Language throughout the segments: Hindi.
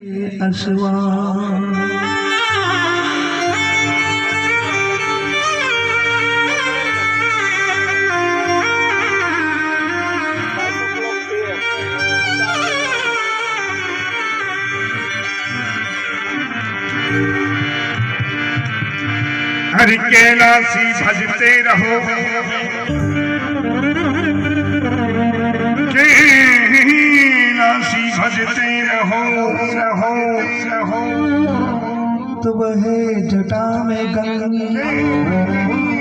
असवार हरि कैलासी भजते रहो, कैलासी भजते रहो, रहो, रहो। तो बहे जटा में गंगा,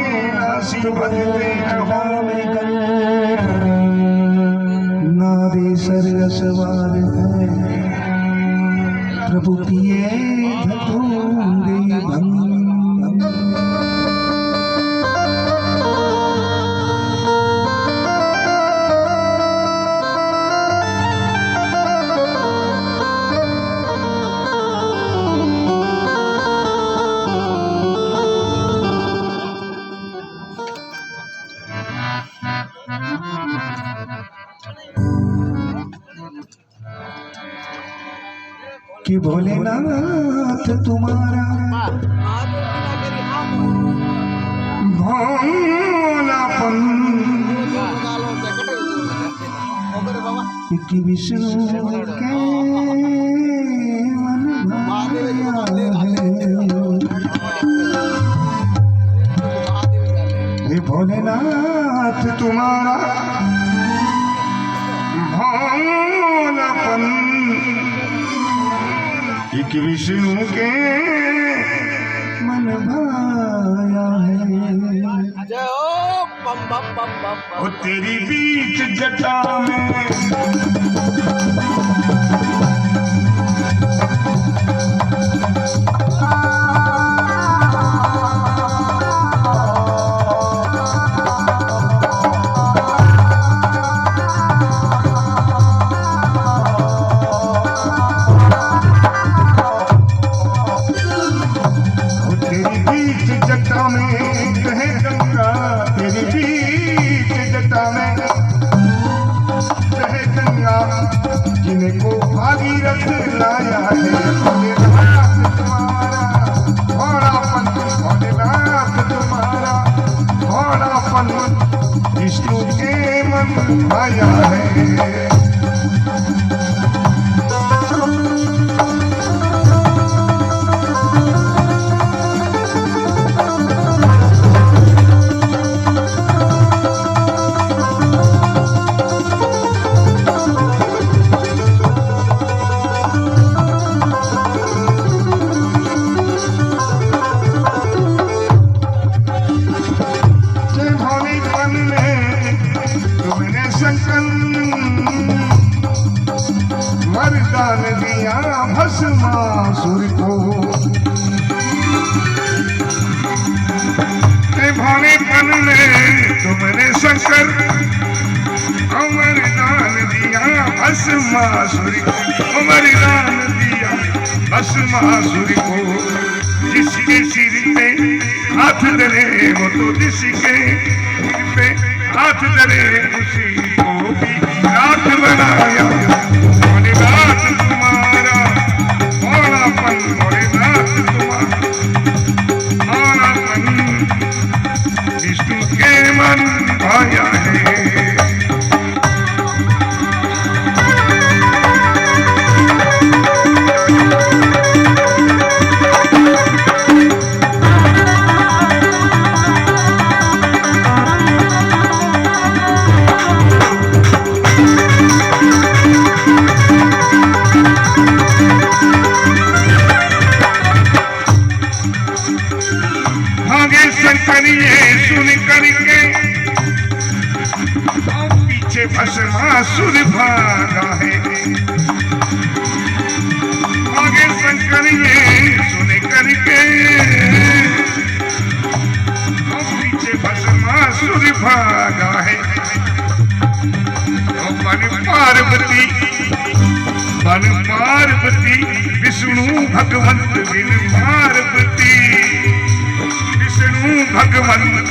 कैलासी भजते जटा रहो, में गंगा, नारे सरसवार है प्रभु पिए धतूरे भंग। कि भोलेनाथ तुम्हारा भोलापन कि विष्णु के मन भाया है। हे भोलेनाथ तुम्हारा भोलापन एक विष्णु के मन भाया है। वो तेरी बीच जटा में कहे गंगा, तेरी बीच जटा में कहे गंगा, जिनको भागीरथ लाया है। भोलेनाथ तुम्हारा भोलापन, भोलेनाथ तुम्हारा भोलापन विष्णु के मन भाया है। वरदान दिया भस्मासुर को, भोलेपन में तुमने शंकर वरदान दिया भस्मासुर को, वरदान दिया भस्मासुर को। जिसके सिर पे हाथ धरे वो तो जिसके सिर पे हाथ धरे उसी को भी रात बनाया। भोलेनाथ तुम्हारा भोलापन, भोलेनाथ तुम्हारा भोलापन विष्णु के मन भाया है। सुन करके पीछे भस्मासुर भागा है। आगे शंकर ये सुन करके पीछे भस्मासुर भागा है। बन पार्वती विष्णु भगवंत बिन पार्वती विष्णु भगवंत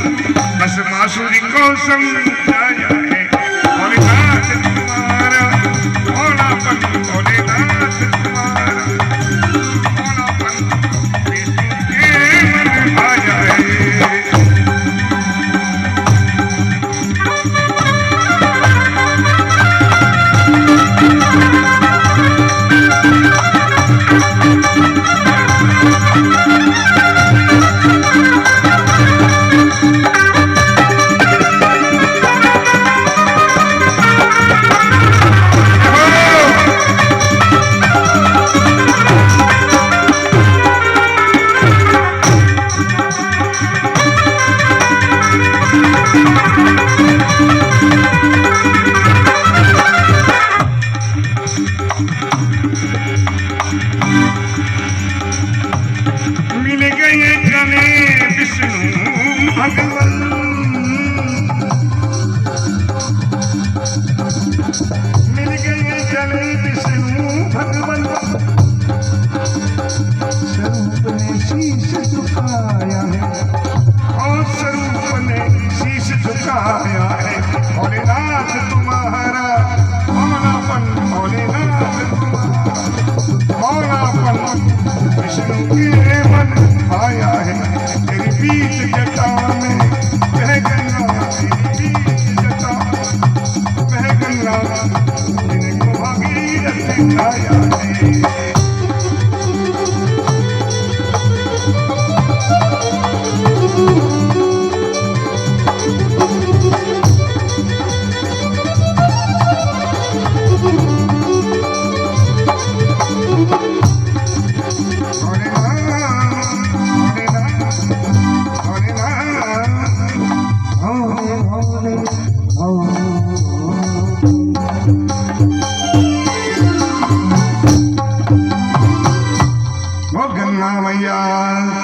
भस्मासुर को समझाया है। भोलेनाथ तुम्हारा भोलापन, भोलेनाथ तुम्हारा मैया